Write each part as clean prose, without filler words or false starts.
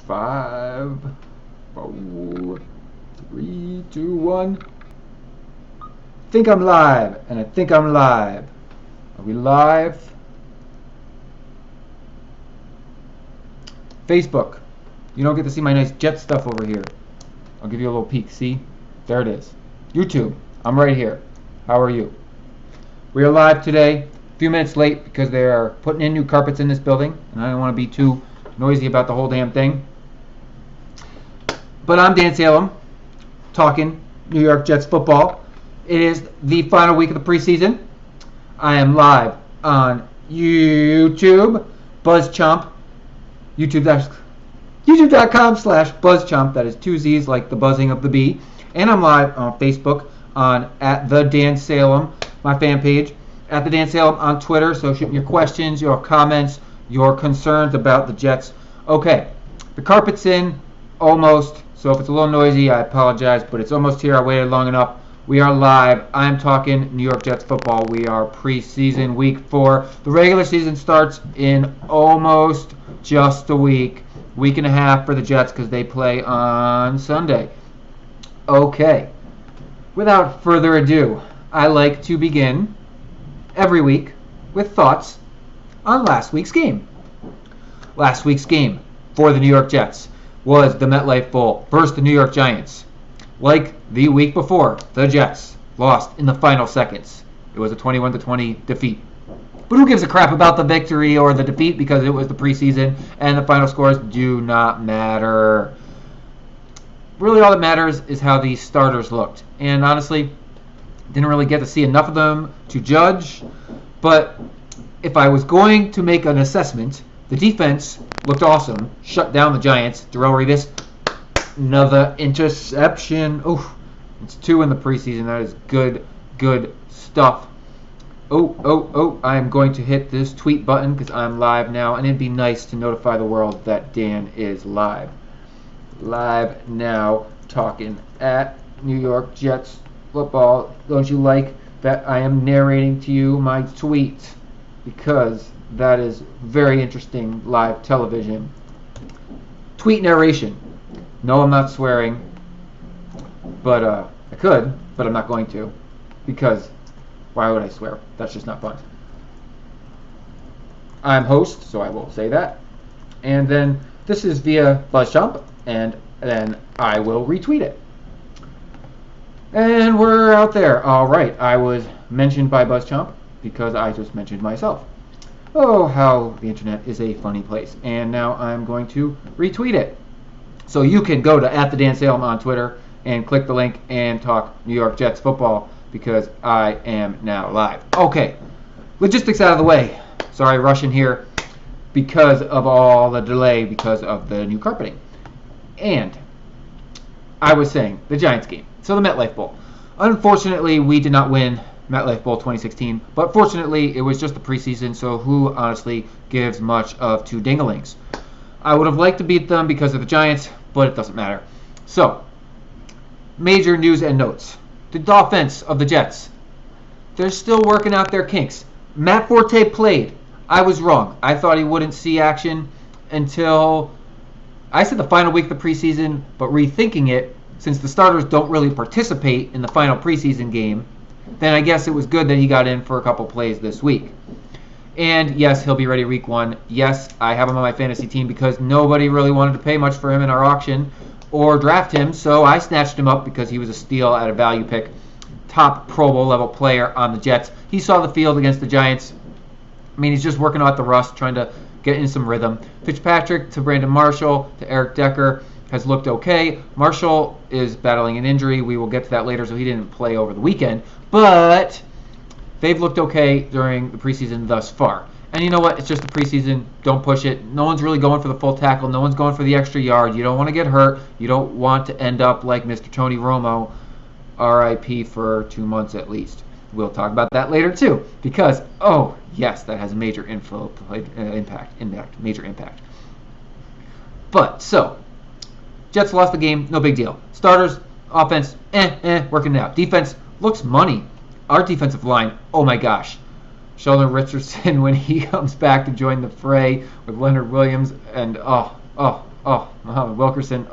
5, 4, 3, 2, 1. Think I'm live, and I think I'm live. Are we live? Facebook. You don't get to see my nice jet stuff over here. I'll give you a little peek. See? There it is. YouTube. I'm right here. How are you? We are live today. A few minutes late because they are putting in new carpets in this building, and I don't want to be too noisy about the whole damn thing. But I'm Dan Salem, talking New York Jets football. It is the final week of the preseason. I am live on YouTube, BuzzChomp, YouTube.com/BuzzChomp. That is 2 Z's like the buzzing of the bee. And I'm live on Facebook on @TheDanSalem, my fan page. @TheDanSalem on Twitter. So shoot me your questions, your comments, your concerns about the Jets. Okay, the carpet's in almost. So if it's a little noisy, I apologize, but it's almost here. I waited long enough. We are live. I'm talking New York Jets football. We are preseason week 4. The regular season starts in almost just a week and a half for the Jets because they play on Sunday. Okay. Without further ado, I like to begin every week with thoughts on last week's game. Last week's game for the New York Jets was the MetLife Bowl versus the New York Giants. Like the week before, the Jets lost in the final seconds. It was a 21-20 defeat. But who gives a crap about the victory or the defeat because it was the preseason and the final scores do not matter. Really all that matters is how the starters looked. And honestly, didn't really get to see enough of them to judge. But if I was going to make an assessment, the defense looked awesome. Shut down the Giants. Darrelle Revis, another interception. Oof, it's 2 in the preseason. That is good stuff. Oh, I'm going to hit this tweet button because I'm live now. And it'd be nice to notify the world that Dan is live. Live now, talking at New York Jets football. Don't you like that I am narrating to you my tweet? Because that is very interesting live television. Tweet narration. No, I'm not swearing. But I could, but I'm not going to. Because why would I swear? That's just not fun. I'm host, so I will say that. And then this is via BuzzChomp, and then I will retweet it. And we're out there. All right, I was mentioned by BuzzChomp because I just mentioned myself. Oh, how the internet is a funny place. And now I'm going to retweet it. So you can go to @TheDanSalem on Twitter and click the link and talk New York Jets football because I am now live. Okay, logistics out of the way. Sorry, rushing here because of all the delay because of the new carpeting. And I was saying the Giants game. So the MetLife Bowl. Unfortunately, we did not win MetLife Bowl 2016, but fortunately, it was just the preseason, so who honestly gives much of 2 dinglings? I would have liked to beat them because of the Giants, but it doesn't matter. So, major news and notes. The offense of the Jets. They're still working out their kinks. Matt Forte played. I was wrong. I thought he wouldn't see action until I said the final week of the preseason, but rethinking it, since the starters don't really participate in the final preseason game, then I guess it was good that he got in for a couple plays this week. And yes, he'll be ready week 1. Yes, I have him on my fantasy team because nobody really wanted to pay much for him in our auction or draft him, so I snatched him up because he was a steal at a value pick. Top Pro Bowl level player on the Jets. He saw the field against the Giants. I mean, he's just working out the rust, trying to get in some rhythm. Fitzpatrick to Brandon Marshall to Eric Decker has looked okay. Marshall is battling an injury. We will get to that later, so he didn't play over the weekend. But they've looked okay during the preseason thus far. And you know what? It's just the preseason. Don't push it. No one's really going for the full tackle. No one's going for the extra yard. You don't want to get hurt. You don't want to end up like Mr. Tony Romo, RIP for 2 months at least. We'll talk about that later too. Because, oh, yes, that has a major major impact. But, so, Jets lost the game. No big deal. Starters, offense, working it out. Defense looks money. Our defensive line, oh my gosh. Sheldon Richardson when he comes back to join the fray with Leonard Williams and oh Muhammad Wilkerson.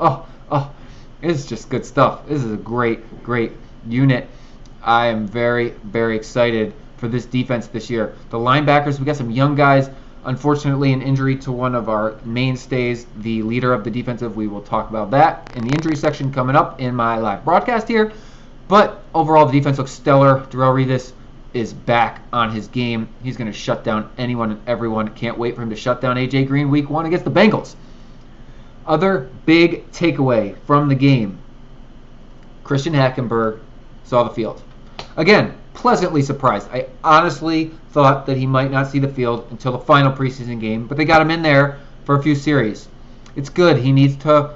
It's just good stuff. This is a great unit. I am very, very excited for this defense this year. The linebackers, we got some young guys. Unfortunately, an injury to one of our mainstays, the leader of the defensive. We will talk about that in the injury section coming up in my live broadcast here. But overall, the defense looks stellar. Darrelle Revis is back on his game. He's going to shut down anyone and everyone. Can't wait for him to shut down A.J. Green week 1 against the Bengals. Other big takeaway from the game, Christian Hackenberg saw the field. Again, pleasantly surprised. I honestly thought that he might not see the field until the final preseason game, but they got him in there for a few series. It's good. He needs to,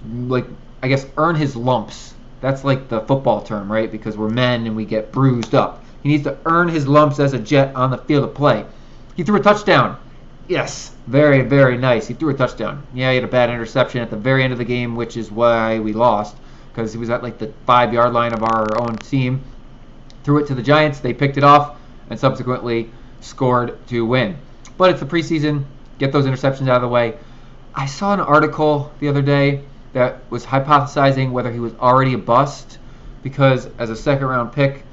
earn his lumps. That's like the football term, right? Because we're men and we get bruised up. He needs to earn his lumps as a Jet on the field of play. He threw a touchdown. Yes, very, very nice. He threw a touchdown. Yeah, he had a bad interception at the very end of the game, which is why we lost, because he was at the 5-yard line of our own team. Threw it to the Giants. They picked it off and subsequently scored to win. But it's the preseason. Get those interceptions out of the way. I saw an article the other day that was hypothesizing whether he was already a bust because as a second-round pick,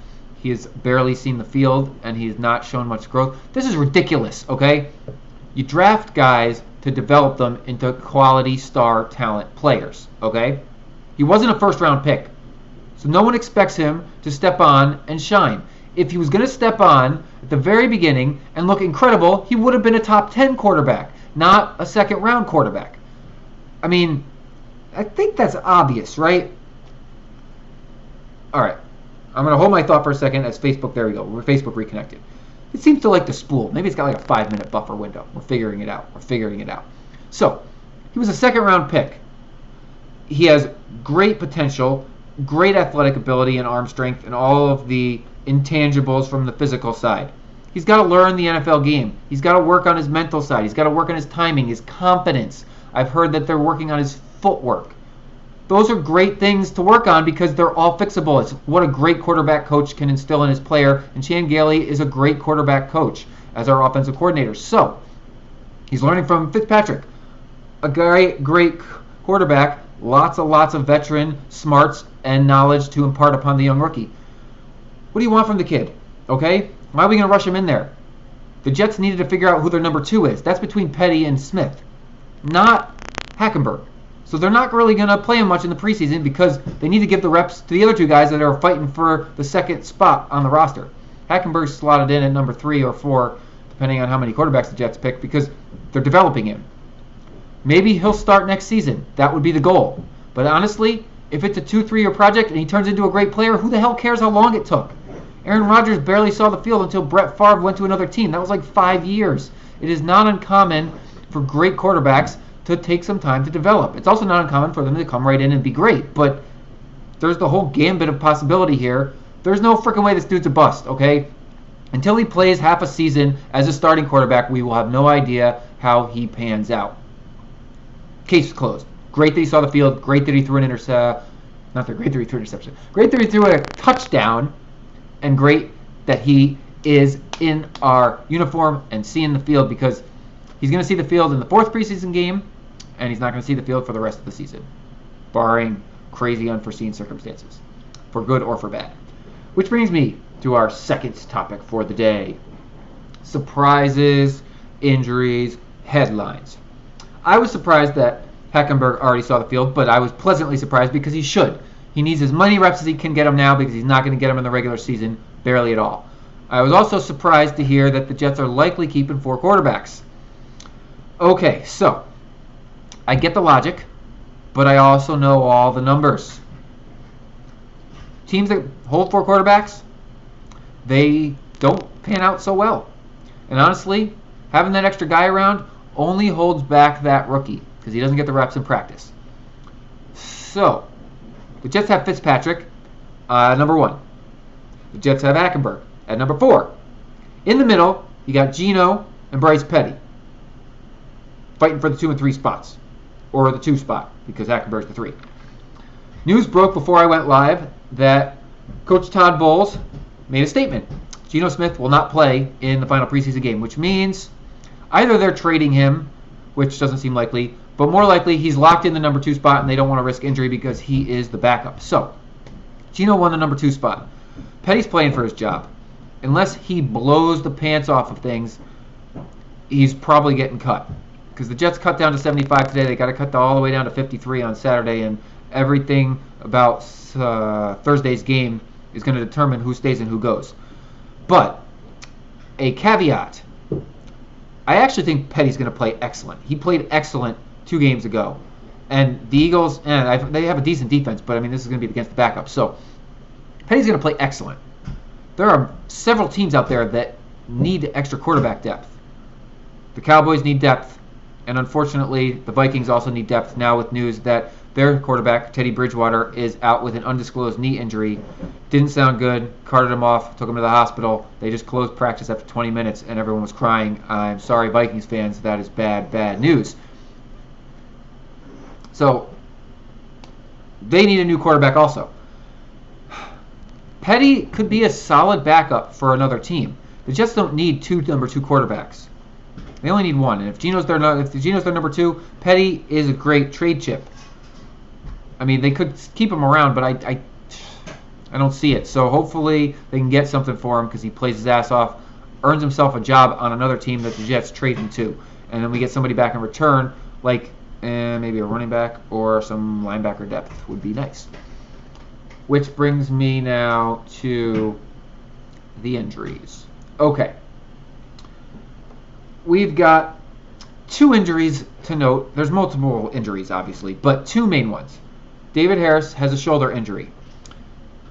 he has barely seen the field and he's not shown much growth. This is ridiculous, okay? You draft guys to develop them into quality star talent players, okay? He wasn't a first-round pick, so no one expects him to step on and shine. If he was going to step on at the very beginning and look incredible, he would have been a top 10 quarterback, not a second-round quarterback. I mean, I think that's obvious, right? All right. I'm going to hold my thought for a second as Facebook, there we go. We're Facebook reconnected. It seems to like to spool. Maybe it's got a 5-minute buffer window. We're figuring it out. So, he was a second-round pick. He has great potential, great athletic ability and arm strength, and all of the intangibles from the physical side. He's got to learn the NFL game. He's got to work on his mental side. He's got to work on his timing, his confidence. I've heard that they're working on his footwork. Those are great things to work on because they're all fixable. It's what a great quarterback coach can instill in his player, and Chan Gailey is a great quarterback coach as our offensive coordinator. So, he's learning from Fitzpatrick, a great quarterback, lots of veteran smarts and knowledge to impart upon the young rookie. What do you want from the kid? Okay? Why are we going to rush him in there? The Jets needed to figure out who their number 2 is. That's between Petty and Smith, not Hackenberg. So they're not really going to play him much in the preseason because they need to give the reps to the other 2 guys that are fighting for the second spot on the roster. Hackenberg's slotted in at number 3 or 4, depending on how many quarterbacks the Jets pick, because they're developing him. Maybe he'll start next season. That would be the goal. But honestly, if it's a 2-3 year project and he turns into a great player, who the hell cares how long it took? Aaron Rodgers barely saw the field until Brett Favre went to another team. That was 5 years. It is not uncommon for great quarterbacks to take some time to develop. It's also not uncommon for them to come right in and be great, but there's the whole gambit of possibility here. There's no freaking way this dude's a bust, okay? Until he plays half a season as a starting quarterback, we will have no idea how he pans out. Case closed. Great that he saw the field. Great that he threw an interception. Great that he threw a touchdown. And great that he is in our uniform and seeing the field because he's going to see the field in the 4th preseason game and he's not going to see the field for the rest of the season, barring crazy unforeseen circumstances, for good or for bad. Which brings me to our second topic for the day. Surprises, injuries, headlines. I was surprised that Hackenberg already saw the field, but I was pleasantly surprised because he should. He needs as many reps as he can get them now because he's not going to get them in the regular season, barely at all. I was also surprised to hear that the Jets are likely keeping 4 quarterbacks. Okay, so I get the logic, but I also know all the numbers. Teams that hold 4 quarterbacks, they don't pan out so well. And honestly, having that extra guy around only holds back that rookie because he doesn't get the reps in practice. So, the Jets have Fitzpatrick at number 1. The Jets have Hackenberg at number 4. In the middle, you got Geno and Bryce Petty fighting for the 2 and 3 spots, or the 2 spot because Hackenberg's the 3. News broke before I went live that Coach Todd Bowles made a statement. Geno Smith will not play in the final preseason game, which means either they're trading him, which doesn't seem likely, But more likely, he's locked in the number 2 spot, and they don't want to risk injury because he is the backup. So, Gino won the number 2 spot. Petty's playing for his job. Unless he blows the pants off of things, he's probably getting cut. Because the Jets cut down to 75 today. They got to cut all the way down to 53 on Saturday, and everything about Thursday's game is going to determine who stays and who goes. But a caveat, I actually think Petty's going to play excellent. He played excellent 2 games ago. And the Eagles, they have a decent defense, but I mean, this is going to be against the backup. So Petty's going to play excellent. There are several teams out there that need extra quarterback depth. The Cowboys need depth. And unfortunately, the Vikings also need depth now with news that their quarterback, Teddy Bridgewater, is out with an undisclosed knee injury. Didn't sound good. Carted him off. Took him to the hospital. They just closed practice after 20 minutes, and everyone was crying. I'm sorry, Vikings fans. That is bad, bad news. So, they need a new quarterback also. Petty could be a solid backup for another team. The Jets don't need 2 number 2 quarterbacks. They only need 1. And if Gino's their number 2, Petty is a great trade chip. I mean, they could keep him around, but I don't see it. So hopefully they can get something for him because he plays his ass off, earns himself a job on another team that the Jets trade him to. And then we get somebody back in return, like maybe a running back or some linebacker depth would be nice. Which brings me now to the injuries. Okay. We've got 2 injuries to note. There's multiple injuries, obviously, but 2 main ones. David Harris has a shoulder injury.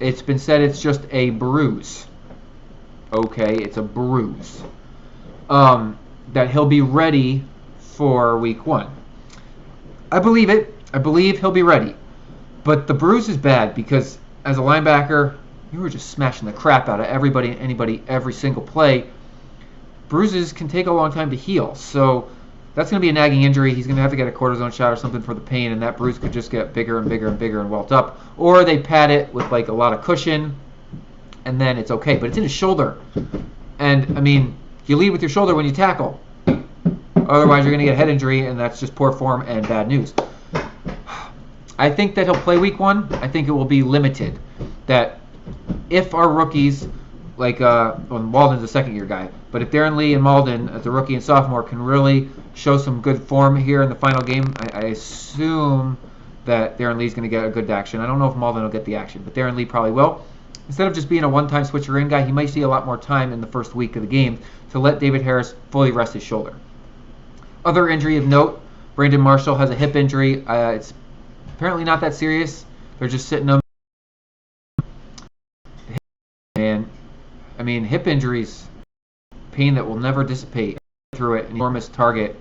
It's been said it's just a bruise. Okay, it's a bruise. That he'll be ready for week 1. I believe it. I believe he'll be ready. But the bruise is bad because as a linebacker, you were just smashing the crap out of everybody and anybody every single play. Bruises can take a long time to heal, so that's going to be a nagging injury. He's going to have to get a cortisone shot or something for the pain, and that bruise could just get bigger and bigger and bigger and welt up. Or they pad it with like a lot of cushion, and then it's okay. But it's in his shoulder, and I mean, you lead with your shoulder when you tackle. Otherwise, you're going to get a head injury, and that's just poor form and bad news. I think that he'll play week 1. I think it will be limited. That if our rookies, like Malden's a second-year guy, but if Darren Lee and Malden, as a rookie and sophomore, can really show some good form here in the final game, I assume that Darren Lee's going to get a good action. I don't know if Malden will get the action, but Darren Lee probably will. Instead of just being a one-time switcher-in guy, he might see a lot more time in the first week of the game to let David Harris fully rest his shoulder. Other injury of note, Brandon Marshall has a hip injury. It's apparently not that serious. They're just sitting him. And, I mean, hip injuries, pain that will never dissipate through it, an enormous target.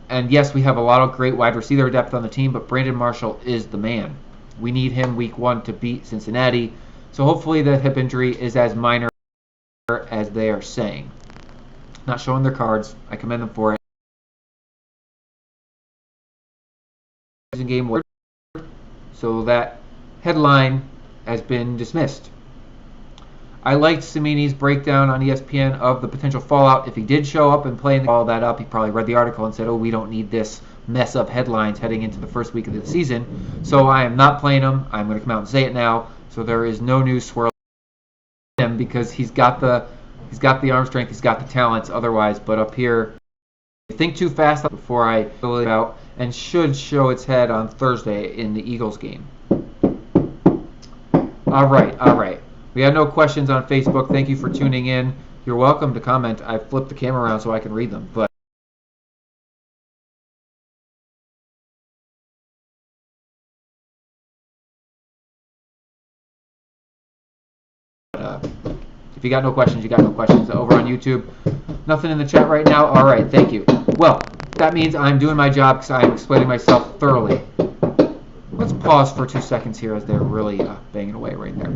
And yes, we have a lot of great wide receiver depth on the team, but Brandon Marshall is the man. We need him week 1 to beat Cincinnati. So hopefully the hip injury is as minor as they are saying. Not showing their cards. I commend them for it. Game, so that headline has been dismissed. I liked Cimini's breakdown on ESPN of the potential fallout if he did show up and play all that up. He probably read the article and said, oh, we don't need this mess of headlines heading into the first week of the season. So I am not playing him. I'm going to come out and say it now. So there is no news swirl him because he's got the arm strength, he's got the talents otherwise. But up here, I think too fast before I fill it out, and should show its head on Thursday in the Eagles game. All right. We have no questions on Facebook. Thank you for tuning in. You're welcome to comment. I flipped the camera around so I can read them. But if you got no questions, you got no questions. Over on YouTube, nothing in the chat right now. All right, thank you. Well, that means I'm doing my job because I'm explaining myself thoroughly. Let's pause for 2 seconds here as they're really banging away right there.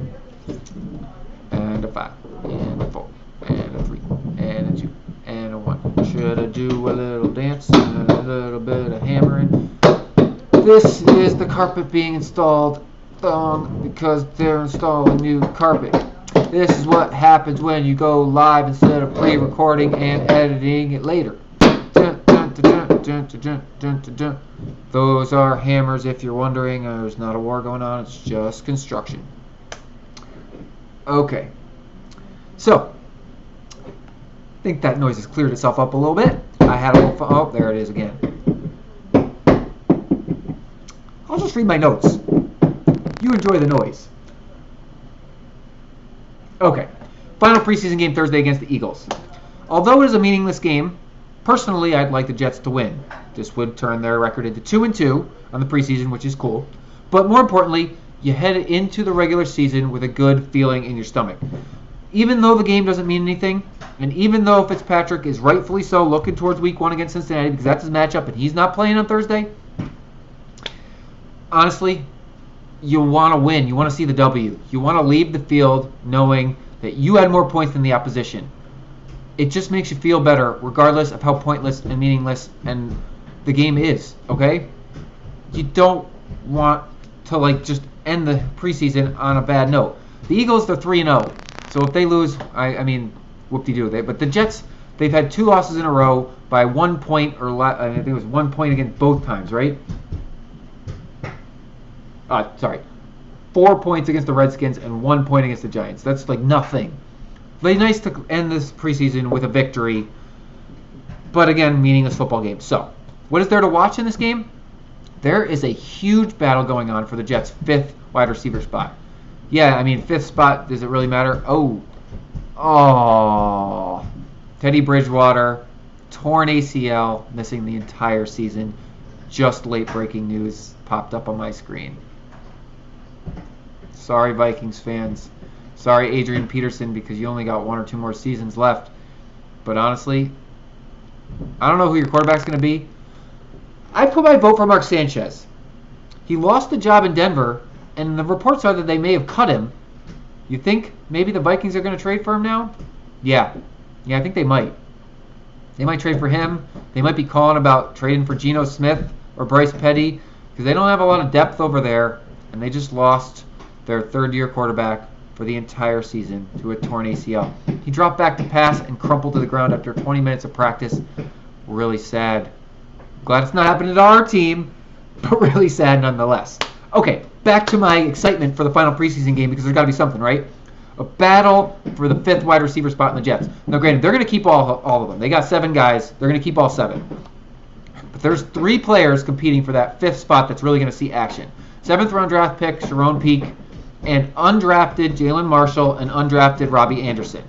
And a 5, and a 4, and a 3, and a 2, and a 1. Should I do a little dance and a little bit of hammering? This is the carpet being installed because they're installing new carpet. This is what happens when you go live instead of pre-recording and editing it later. Dun, dun, dun, dun. Those are hammers, if you're wondering. There's not a war going on. It's just construction. Okay. So, I think that noise has cleared itself up a little bit. I had a little fun. Oh, there it is again. I'll just read my notes. You enjoy the noise. Okay. Final preseason game Thursday against the Eagles. Although it is a meaningless game, personally I'd like the Jets to win. This would turn their record into 2-2 on the preseason, which is cool. But more importantly, you head into the regular season with a good feeling in your stomach. Even though the game doesn't mean anything, and even though Fitzpatrick is rightfully so looking towards week 1 against Cincinnati because that's his matchup and he's not playing on Thursday, honestly, you want to win. You want to see the W. You want to leave the field knowing that you had more points than the opposition. It just makes you feel better regardless of how pointless and meaningless and the game is, okay? You don't want to just end the preseason on a bad note. The Eagles, they're 3-0. So if they lose, I mean, whoop-de-doo. But the Jets, they've had 2 losses in a row by 1 point or less. I think it was 1 point against both times, right? 4 points against the Redskins and 1 point against the Giants. That's like nothing. Very nice to end this preseason with a victory. But again, meaningless football game. So, what is there to watch in this game? There is a huge battle going on for the Jets' 5th wide receiver spot. Yeah, I mean, 5th spot, does it really matter? Oh. Teddy Bridgewater, torn ACL, missing the entire season. Just late breaking news popped up on my screen. Sorry, Vikings fans. Sorry, Adrian Peterson, because you only got 1 or 2 more seasons left. But honestly, I don't know who your quarterback's going to be. I put my vote for Mark Sanchez. He lost the job in Denver, and the reports are that they may have cut him. You think maybe the Vikings are going to trade for him now? Yeah, I think they might. They might trade for him. They might be calling about trading for Geno Smith or Bryce Petty because they don't have a lot of depth over there, and they just lost their 3rd-year quarterback for the entire season to a torn ACL. He dropped back to pass and crumpled to the ground after 20 minutes of practice. Really sad. Glad it's not happening to our team, but really sad nonetheless. Okay, back to my excitement for the final preseason game because there's got to be something, right? A battle for the 5th wide receiver spot in the Jets. Now, granted, they're going to keep all of them. They got 7 guys. They're going to keep all 7. But there's 3 players competing for that 5th spot that's really going to see action. 7th-round draft pick, Sharon Peak, and undrafted Jalen Marshall and undrafted Robbie Anderson.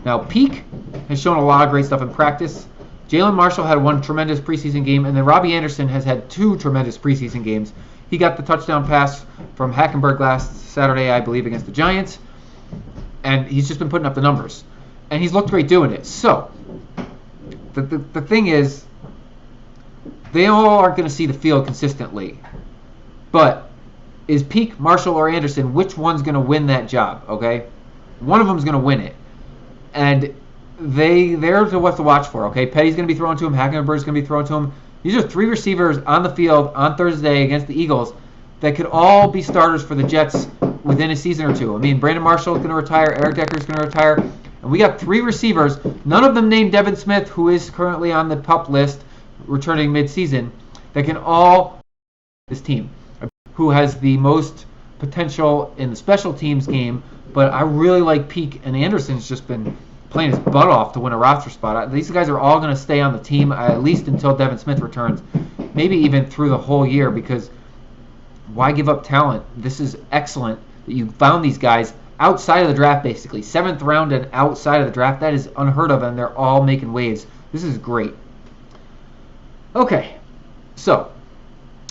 Now, Peak has shown a lot of great stuff in practice. Jalen Marshall had 1 tremendous preseason game, and then Robbie Anderson has had 2 tremendous preseason games. He got the touchdown pass from Hackenberg last Saturday, I believe, against the Giants, and he's just been putting up the numbers. And he's looked great doing it. So, the thing is, they all aren't going to see the field consistently. But is Peak, Marshall, or Anderson, which one's going to win that job, okay? One of them's going to win it. And they're what to watch for, okay? Petty's going to be thrown to him. Hackenberg's going to be thrown to him. These are 3 receivers on the field on Thursday against the Eagles that could all be starters for the Jets within a season or 2. I mean, Brandon Marshall is going to retire. Eric Decker's going to retire. And we got 3 receivers, none of them named Devin Smith, who is currently on the PUP list, returning mid-season, that can all this team, who has the most potential in the special teams game. But I really like Peak, and Anderson's just been playing his butt off to win a roster spot. These guys are all going to stay on the team at least until Devin Smith returns, maybe even through the whole year, because why give up talent? This is excellent that you found these guys outside of the draft, basically. 7th round and outside of the draft. That is unheard of, and they're all making waves. This is great. Okay, so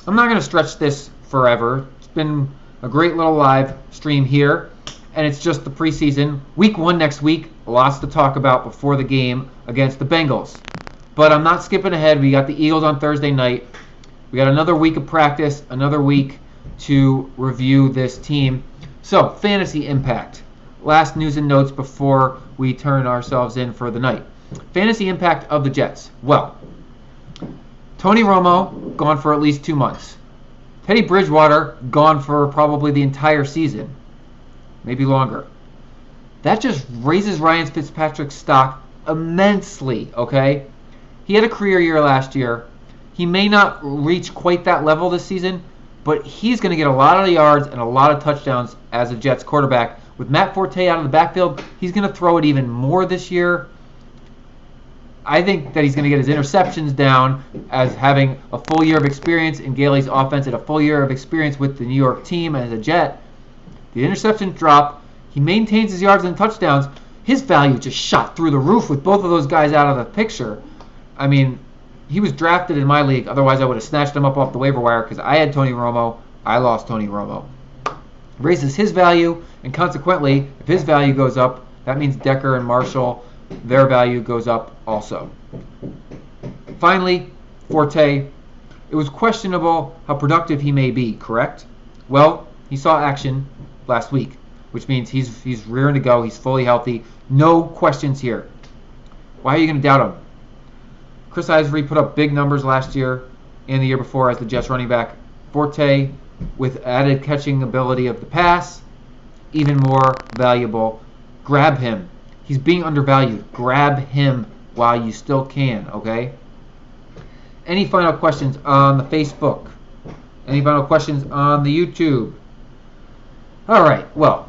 I'm not going to stretch this forever. It's been a great little live stream here, and it's just the preseason. Week 1 next week, lots to talk about before the game against the Bengals. But I'm not skipping ahead. We got the Eagles on Thursday night. We got another week of practice, another week to review this team. So, fantasy impact. Last news and notes before we turn ourselves in for the night. Fantasy impact of the Jets. Well, Tony Romo, gone for at least 2 months. Teddy Bridgewater, gone for probably the entire season. Maybe longer. That just raises Ryan Fitzpatrick's stock immensely, okay? He had a career year last year. He may not reach quite that level this season, but he's going to get a lot of yards and a lot of touchdowns as a Jets quarterback. With Matt Forte out of the backfield, he's going to throw it even more this year. I think that he's going to get his interceptions down as having a full year of experience in Gailey's offense and a full year of experience with the New York team as a Jet. The interceptions drop. He maintains his yards and touchdowns. His value just shot through the roof with both of those guys out of the picture. I mean, he was drafted in my league. Otherwise, I would have snatched him up off the waiver wire because I had Tony Romo. I lost Tony Romo. Raises his value, and consequently, if his value goes up, that means Decker and Marshall, their value goes up also. Finally, Forte. It was questionable how productive he may be, correct? Well, he saw action last week, which means he's rearing to go. He's fully healthy. No questions here. Why are you going to doubt him? Chris Ivory put up big numbers last year and the year before as the Jets running back. Forte, with added catching ability of the pass, even more valuable. Grab him. He's being undervalued. Grab him while you still can, okay? Any final questions on the Facebook? Any final questions on the YouTube? All right, well,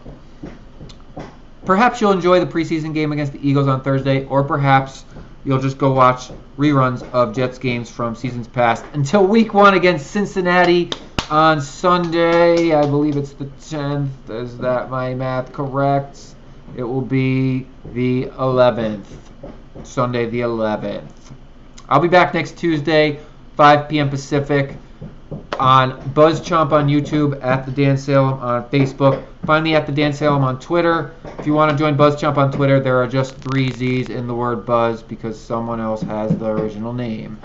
perhaps you'll enjoy the preseason game against the Eagles on Thursday, or perhaps you'll just go watch reruns of Jets games from seasons past until week 1 against Cincinnati on Sunday. I believe it's the 10th. Is that my math correct? It will be the 11th. Sunday the 11th. I'll be back next Tuesday, 5 p.m. Pacific, on BuzzChomp on YouTube, at the Dan Salem on Facebook. Find me at the Dan Salem on Twitter. If you want to join BuzzChomp on Twitter, there are just 3 Z's in the word Buzz because someone else has the original name.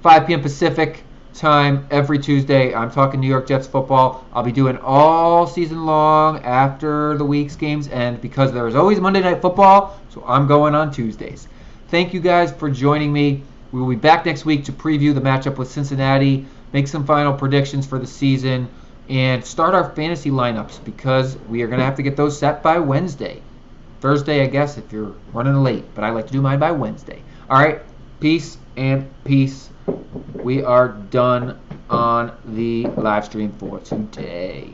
5 p.m. Pacific time every Tuesday. I'm talking New York Jets football. I'll be doing all season long after the week's games end because there is always Monday Night Football, so I'm going on Tuesdays. Thank you guys for joining me. We will be back next week to preview the matchup with Cincinnati, make some final predictions for the season, and start our fantasy lineups because we are going to have to get those set by Wednesday. Thursday, I guess, if you're running late, but I like to do mine by Wednesday. All right, peace and peace. We are done on the live stream for today.